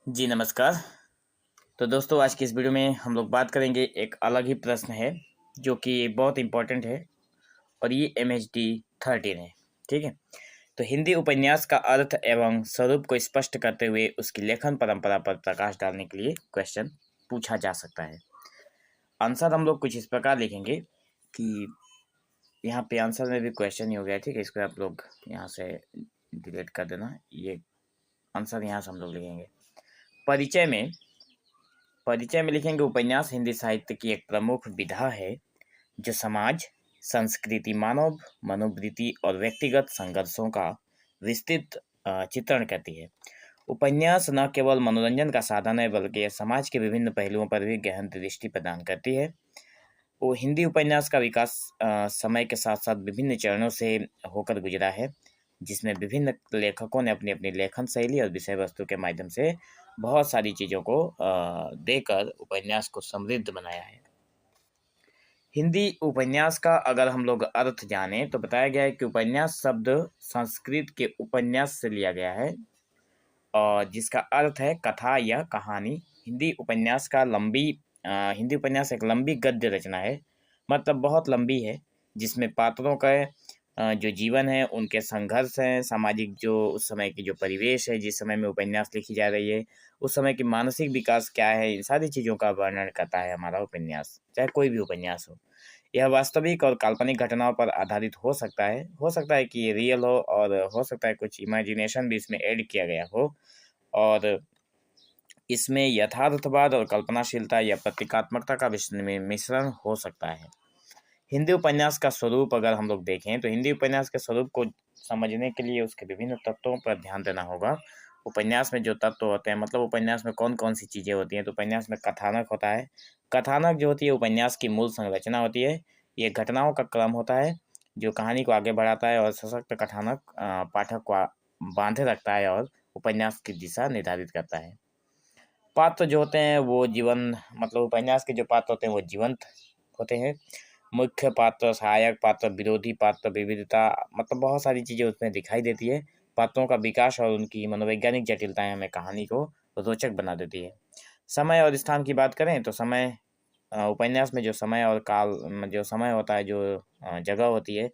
जी नमस्कार। तो दोस्तों आज की इस वीडियो में हम लोग बात करेंगे, एक अलग ही प्रश्न है जो कि बहुत इम्पोर्टेंट है और ये MHD 13 है। ठीक है। तो हिंदी उपन्यास का अर्थ एवं स्वरूप को स्पष्ट करते हुए उसकी लेखन परंपरा पर प्रकाश डालने के लिए क्वेश्चन पूछा जा सकता है। आंसर हम लोग कुछ इस प्रकार लिखेंगे कि यहाँ पे आंसर में भी क्वेश्चन ही हो गया। ठीक है, इसको आप लोग यहाँ से डिलीट कर देना। ये आंसर यहाँ से हम लोग लिखेंगे। परिचय में लिखेंगे, उपन्यास हिंदी साहित्य की एक प्रमुख विधा है जो समाज, संस्कृति, मानव मनोवृत्ति और व्यक्तिगत संघर्षों का विस्तृत चित्रण करती है। उपन्यास न केवल मनोरंजन का साधन है बल्कि यह समाज के विभिन्न पहलुओं पर भी गहन दृष्टि प्रदान करती है। वो हिंदी उपन्यास का विकास समय के साथ साथ विभिन्न चरणों से होकर गुजरा है, जिसमें विभिन्न लेखकों ने अपनी अपनी लेखन शैली और विषय वस्तु के माध्यम से बहुत सारी चीज़ों को देकर उपन्यास को समृद्ध बनाया है। हिंदी उपन्यास का अगर हम लोग अर्थ जाने तो बताया गया है कि उपन्यास शब्द संस्कृत के उपन्यास से लिया गया है और जिसका अर्थ है कथा या कहानी। हिंदी उपन्यास एक लंबी गद्य रचना है, मतलब बहुत लंबी है, जिसमें पात्रों का जो जीवन है, उनके संघर्ष हैं, सामाजिक जो उस समय की जो परिवेश है, जिस समय में उपन्यास लिखी जा रही है, उस समय की मानसिक विकास क्या है, इन सारी चीज़ों का वर्णन करता है हमारा उपन्यास, चाहे कोई भी उपन्यास हो। यह वास्तविक और काल्पनिक घटनाओं पर आधारित हो सकता है कि ये रियल हो और हो सकता है कुछ इमेजिनेशन भी इसमें ऐड किया गया हो और इसमें यथार्थवाद और कल्पनाशीलता या प्रतीकात्मकता का मिश्रण हो सकता है। हिंदी उपन्यास का स्वरूप अगर हम लोग देखें तो हिंदी उपन्यास के स्वरूप को समझने के लिए उसके विभिन्न तत्वों पर ध्यान देना होगा। उपन्यास में जो तत्व होते हैं, मतलब उपन्यास में कौन कौन सी चीज़ें होती हैं, तो उपन्यास में कथानक होता है। कथानक जो होती है उपन्यास की मूल संरचना होती है। ये घटनाओं का क्रम होता है जो कहानी को आगे बढ़ाता है और सशक्त कथानक पाठक को बांधे रखता है और उपन्यास की दिशा निर्धारित करता है। पात्र जो होते हैं वो उपन्यास के जो पात्र होते हैं वो जीवंत होते हैं। मुख्य पात्र, सहायक पात्र, विरोधी पात्र, विविधता, मतलब बहुत सारी चीज़ें उसमें दिखाई देती है। पात्रों का विकास और उनकी मनोवैज्ञानिक जटिलताएं हमें कहानी को रोचक बना देती है। समय और स्थान की बात करें तो उपन्यास में जो समय और काल जो समय होता है, जो जगह होती है,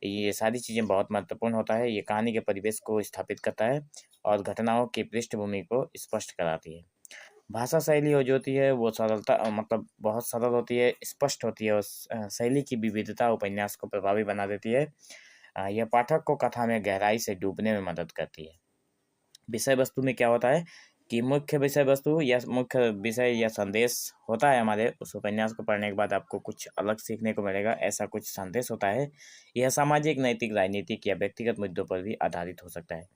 ये सारी चीज़ें बहुत महत्वपूर्ण होता है। ये कहानी के परिवेश को स्थापित करता है और घटनाओं की पृष्ठभूमि को स्पष्ट कराती है। भाषा शैली हो जो होती है वो मतलब बहुत सरल होती है, स्पष्ट होती है और शैली की विविधता उपन्यास को प्रभावी बना देती है। यह पाठक को कथा में गहराई से डूबने में मदद करती है। विषय वस्तु में क्या होता है कि मुख्य विषय या संदेश होता है। हमारे उस उपन्यास को पढ़ने के बाद आपको कुछ अलग सीखने को मिलेगा, ऐसा कुछ संदेश होता है। यह सामाजिक, नैतिक, राजनीतिक या व्यक्तिगत मुद्दों पर भी आधारित हो सकता है।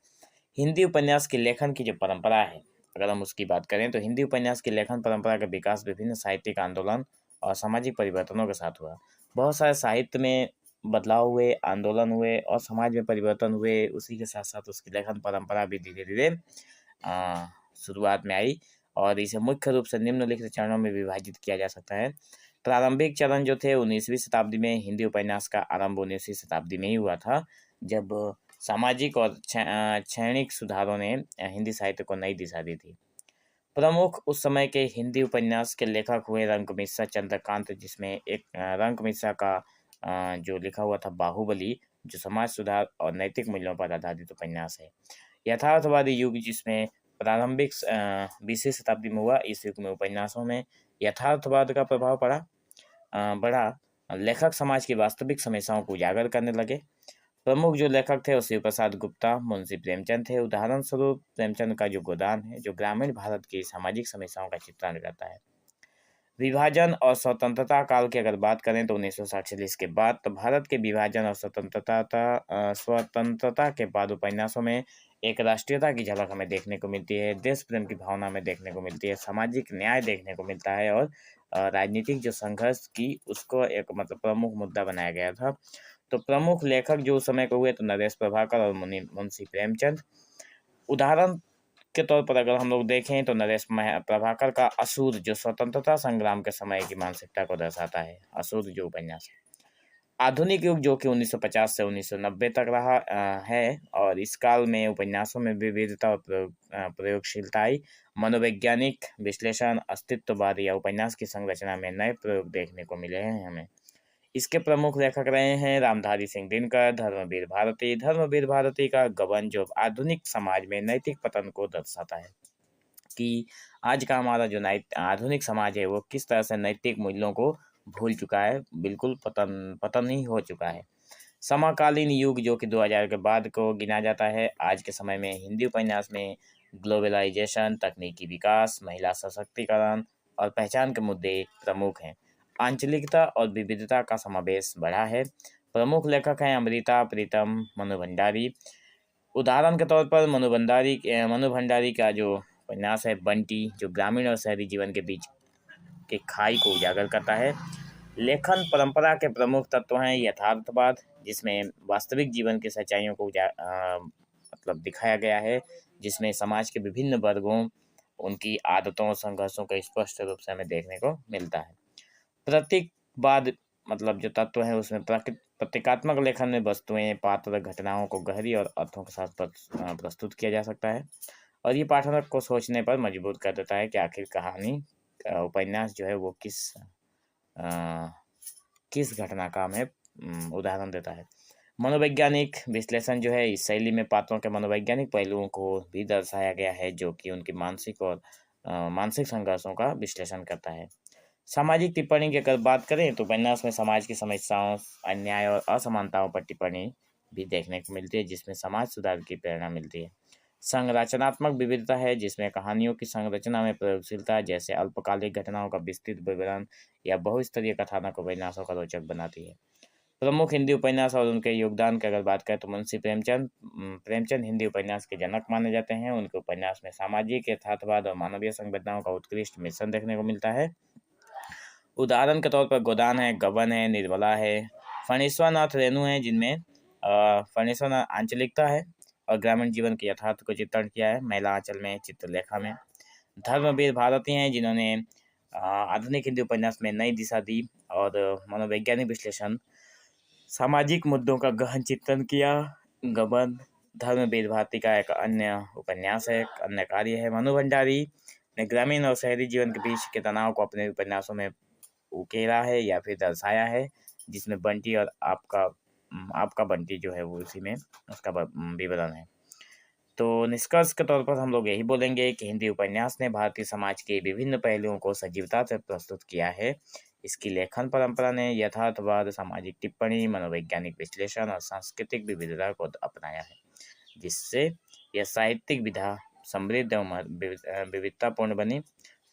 हिंदी उपन्यास की लेखन की जो परंपरा है, अगर हम उसकी बात करें तो हिंदी उपन्यास की लेखन परंपरा का विकास विभिन्न साहित्यिक आंदोलन और सामाजिक परिवर्तनों के साथ हुआ। बहुत सारे साहित्य में बदलाव हुए, आंदोलन हुए और समाज में परिवर्तन हुए। उसी के साथ साथ उसकी लेखन परंपरा भी धीरे धीरे शुरुआत में आई और इसे मुख्य रूप से निम्नलिखित चरणों में विभाजित किया जा सकता है। प्रारंभिक चरण जो थे 19वीं शताब्दी में, हिंदी उपन्यास का आरंभ 19वीं शताब्दी में ही हुआ था, जब सामाजिक और क्षणिक सुधारों ने हिंदी साहित्य को नई दिशा दी थी। प्रमुख उस समय के हिंदी उपन्यास के लेखक हुए रंगमिश्रा चंद्रकांत, जिसमें एक रंगमिश्रा का जो लिखा हुआ था बाहुबली, जो समाज सुधार और नैतिक मूल्यों पर आधारित उपन्यास है। यथार्थवादी युग, जिसमें प्रारंभिक 20वीं शताब्दी में हुआ, इस युग में उपन्यासों में यथार्थवाद का प्रभाव बढ़ा। लेखक समाज की वास्तविक समस्याओं को उजागर करने लगे। प्रमुख जो लेखक थे वो शिव प्रसाद गुप्ता, मुंशी प्रेमचंद थे। उदाहरण स्वरूप प्रेमचंद का जो गोदान है, जो ग्रामीण भारत की सामाजिक समस्याओं का चित्रण करता है। विभाजन और स्वतंत्रता काल की अगर बात करें तो 1947 के बाद, तो भारत के विभाजन और स्वतंत्रता के बाद उपन्यासों में एक राष्ट्रीयता की झलक हमें देखने को मिलती है, देश प्रेम की भावना हमें देखने को मिलती है, सामाजिक न्याय देखने को मिलता है और राजनीतिक जो संघर्ष की उसको एक प्रमुख मुद्दा बनाया गया था। तो प्रमुख लेखक जो उस समय के हुए तो नरेश प्रभाकर और मुंशी प्रेमचंद। उदाहरण के तौर पर अगर हम लोग देखें तो प्रभाकर का असुर, जो स्वतंत्रता संग्राम के समय की मानसिकता को दर्शाता है, असुर जो उपन्यास है। आधुनिक युग जो कि 1950 से 1990 तक रहा है, और इस काल में उपन्यासों में विविधता और प्रयोगशीलता आई। मनोवैज्ञानिक विश्लेषण, अस्तित्ववाद या उपन्यास की संरचना में नए प्रयोग देखने को मिले हैं हमें। इसके प्रमुख लेखक रहे हैं रामधारी सिंह दिनकर, धर्मवीर भारती। धर्मवीर भारती का गबन जो आधुनिक समाज में नैतिक पतन को दर्शाता है कि आज का हमारा जो आधुनिक समाज है वो किस तरह से नैतिक मूल्यों को भूल चुका है, बिल्कुल पतन ही हो चुका है। समकालीन युग जो कि 2000 के बाद को गिना जाता है। आज के समय में हिंदी उपन्यास में ग्लोबलाइजेशन, तकनीकी विकास, महिला सशक्तिकरण और पहचान के मुद्दे प्रमुख हैं। आंचलिकता और विविधता का समावेश बढ़ा है। प्रमुख लेखक हैं अमृता प्रीतम, मनु भंडारी। उदाहरण के तौर पर मनु भंडारी का जो उपन्यास है बंटी, जो ग्रामीण और शहरी जीवन के बीच के खाई को उजागर करता है। लेखन परंपरा के प्रमुख तत्व हैं यथार्थवाद, जिसमें वास्तविक जीवन की सच्चाइयों को मतलब दिखाया गया है, जिसमें समाज के विभिन्न वर्गों, उनकी आदतों और संघर्षों को स्पष्ट रूप से हमें देखने को मिलता है। प्रतीकवाद मतलब जो तत्व है उसमें प्रतीकात्मक लेखन में वस्तुएं, पात्र, घटनाओं को गहरी और अर्थों के साथ प्रस्तुत किया जा सकता है, और ये पाठक को सोचने पर मजबूर कर देता है कि आखिर कहानी उपन्यास जो है वो किस घटना का हमें उदाहरण देता है। मनोवैज्ञानिक विश्लेषण जो है, इस शैली में पात्रों के मनोवैज्ञानिक पहलुओं को भी दर्शाया गया है, जो कि उनकी मानसिक संघर्षों का विश्लेषण करता है। सामाजिक टिप्पणी की अगर बात करें तो उपन्यास में समाज की समस्याओं, अन्याय और असमानताओं पर टिप्पणी भी देखने को मिलती है, जिसमें समाज सुधार की प्रेरणा मिलती है। संरचनात्मक विविधता है, जिसमें कहानियों की संरचना में प्रयोगशीलता, जैसे अल्पकालिक घटनाओं का विस्तृत विवरण या बहुस्तरीय कथानक उपन्यासों का रोचक बनाती है। प्रमुख हिंदी उपन्यास और उनके योगदान की अगर बात करें तो मुंशी प्रेमचंद हिंदी उपन्यास के जनक माने जाते हैं। उनके उपन्यास में सामाजिक यथार्थवाद और मानवीय संवेदनाओं का उत्कृष्ट मिश्रण देखने को मिलता है। उदाहरण के तौर पर गोदान है, गबन है, निर्मला है, फणीश्वर नाथ रेणु है, जिनमें फणीश्वर नाथ आंचलिकता है और ग्रामीण जीवन के यथार्थ को चित्रण किया है। महिला आंचल में, चित्रलेखा में। धर्मवीर भारती हैं, जिन्होंने आधुनिक हिंदी उपन्यास में नई दिशा दी और मनोवैज्ञानिक विश्लेषण, सामाजिक मुद्दों का गहन चित्रण किया। गबन धर्मवीर भारती का एक अन्य उपन्यास है, अन्य कार्य है। मनु भंडारी ने ग्रामीण और शहरी जीवन के बीच के तनाव को अपने उपन्यासों में उकेरा है या फिर दर्शाया है, जिसमें बंटी और आपका बंटी जो है वो उसी में उसका विवरण है। तो निष्कर्ष के तौर पर हम लोग यही बोलेंगे कि हिंदी उपन्यास ने भारतीय समाज के विभिन्न पहलुओं को सजीवता से प्रस्तुत किया है। इसकी लेखन परंपरा ने यथार्थवाद, सामाजिक टिप्पणी, मनोवैज्ञानिक विश्लेषण और सांस्कृतिक विविधता को अपनाया है, जिससे यह साहित्यिक विधा समृद्ध और विविधतापूर्ण बनी।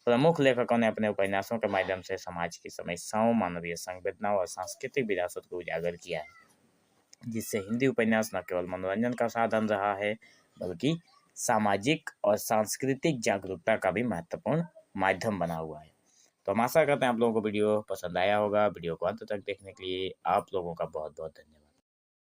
प्रमुख लेखकों ने अपने उपन्यासों के माध्यम से समाज की समस्याओं, मानवीय संवेदनाओं और सांस्कृतिक विरासत को उजागर किया है, जिससे हिंदी उपन्यास न केवल मनोरंजन का साधन रहा है, बल्कि सामाजिक और सांस्कृतिक जागरूकता का भी महत्वपूर्ण माध्यम बना हुआ है। तो हम आशा करते हैं आप लोगों को वीडियो पसंद आया होगा। वीडियो को अंत तक देखने के लिए आप लोगों का बहुत बहुत धन्यवाद।